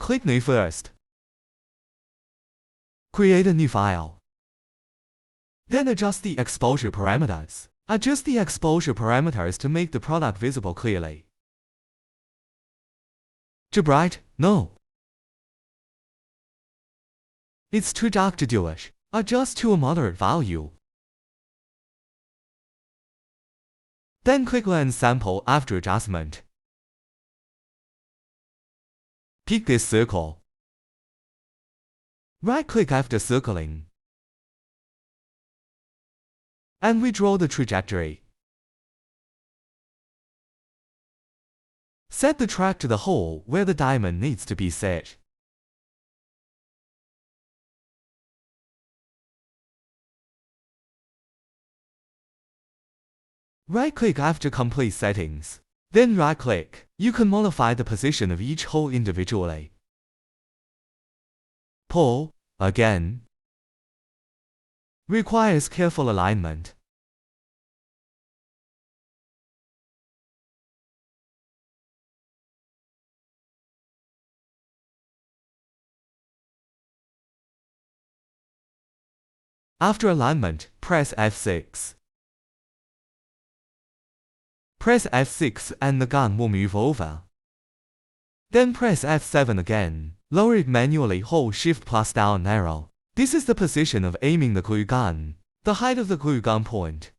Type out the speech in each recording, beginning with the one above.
Click New first. Create a new file. Then adjust the exposure parameters. Adjust the exposure parameters to make the product visible clearly. Too bright? No. It's too dark to do it. Adjust to a moderate value. Then click Lens Sample after adjustment. Pick this circle. Right-click after circling. And redraw the trajectory. Set the track to the hole where the diamond needs to be set. Right-click after complete settings. Then right-click. You can modify the position of each hole individually. Pull, again. Requires careful alignment. After alignment, press F6. Press F6 and the gun will move over. Then press F7 again. Lower it manually, hold Shift plus down arrow. This is the position of aiming the glue gun. The height of the glue gun point.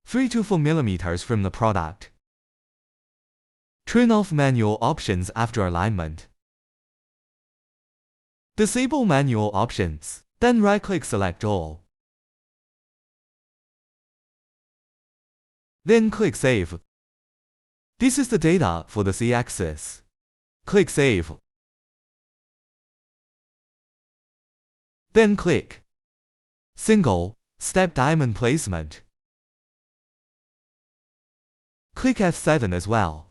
3 to 4 mm from the product. Turn off manual options after alignment. Disable manual options. Then right-click select all. Then click Save. This is the data for the Z-axis. Click Save. Then click Single Step Diamond Placement. Click F7 as well.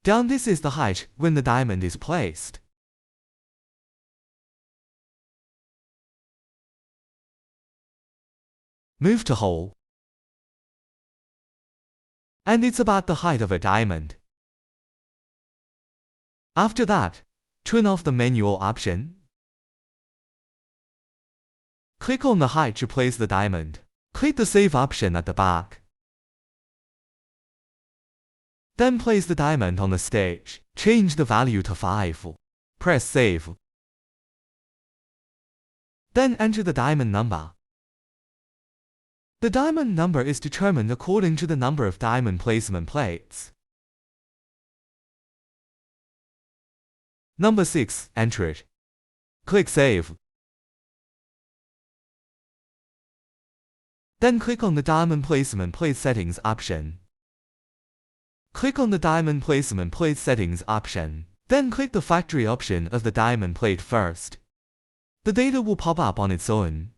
Down, this is the height when the diamond is placed. Move to hole. And it's about the height of a diamond. After that, turn off the manual option. Click on the height to place the diamond. Click the Save option at the back. Then place the diamond on the stage. Change the value to 5. Press Save. Then enter the diamond number. The diamond number is determined according to the number of diamond placement plates. Number 6, enter it. Click Save. Then click on the Diamond Placement Plate Settings option. Click on the Diamond Placement Plate Settings option. Then click the factory option of the diamond plate first. The data will pop up on its own.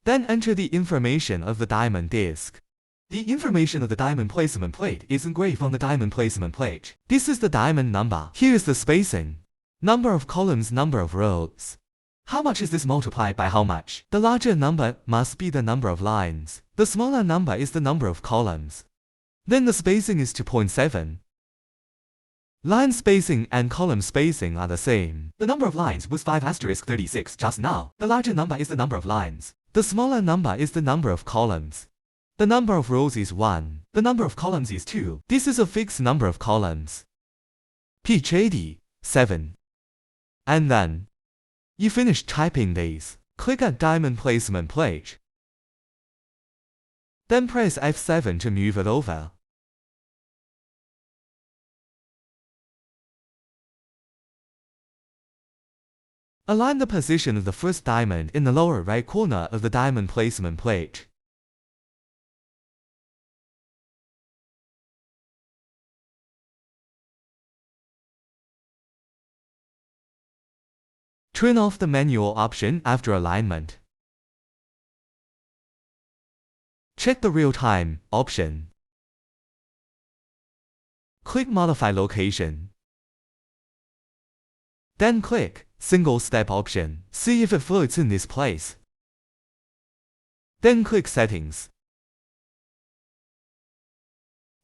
Then enter the information of the diamond disc. The information of the diamond placement plate is engraved on the diamond placement plate. This is the diamond number. Here is the spacing. Number of columns, number of rows. How much is this multiplied by how much? The larger number must be the number of lines. The smaller number is the number of columns. Then the spacing is 2.7. Line spacing and column spacing are the same. The number of lines was 5*36 just now. The larger number is the number of lines. The smaller number is the number of columns. The number of rows is 1. The number of columns is 2. This is a fixed number of columns. Page 87. And then, you finish typing these. Click at Diamond Placement Plate. Then press F7 to move it over. Align the position of the first diamond in the lower right corner of the diamond placement plate. Turn off the manual option after alignment. Check the real-time option. Click Modify Location. Then click Single Step option. See if it floats in this place. Then click Settings.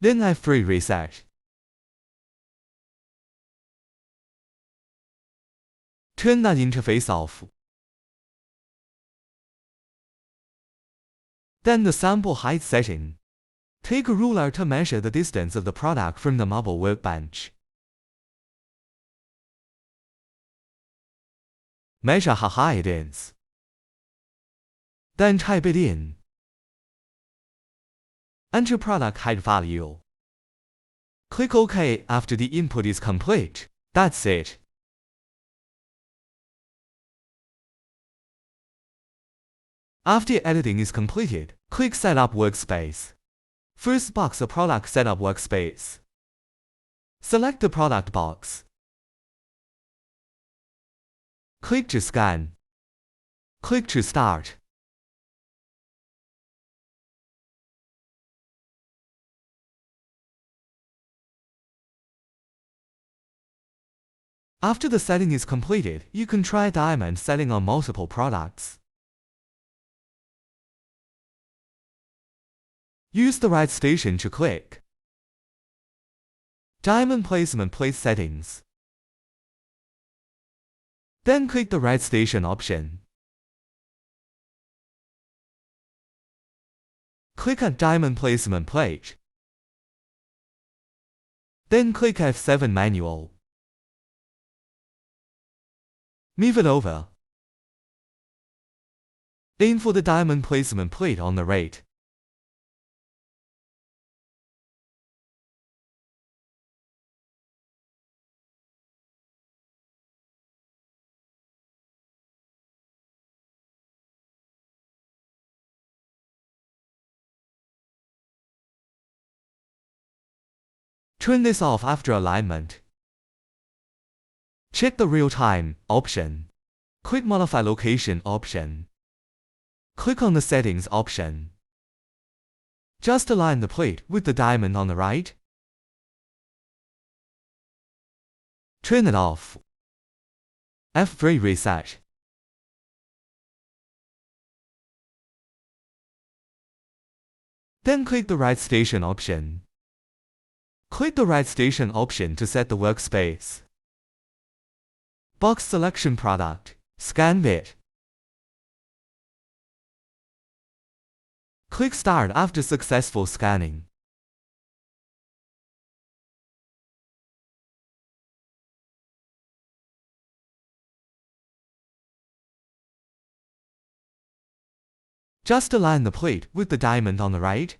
Then F3 Reset. Turn that interface off. Then the sample height setting. Take a ruler to measure the distance of the product from the mobile workbench. Measure how high it is. Then type it in. Enter product height value. Click OK after the input is complete. That's it. After editing is completed, click Setup Workspace. First box, the Product Setup Workspace. Select the product box. Click to scan. Click to start. After the setting is completed, you can try diamond setting on multiple products. Use the right station to click. Diamond placement plate settings. Then click the right station option. Click on Diamond Placement Plate. Then click F7 Manual. Move it over. Aim for the diamond placement plate on the right. Turn this off after alignment. Check the real-time option. Click Modify Location option. Click on the Settings option. Just align the plate with the diamond on the right. Turn it off. F3 Reset. Then click the Right Station option. Click the Right Station option to set the workspace. Box Selection Product. Scan bit. Click Start after successful scanning. Just align the plate with the diamond on the right.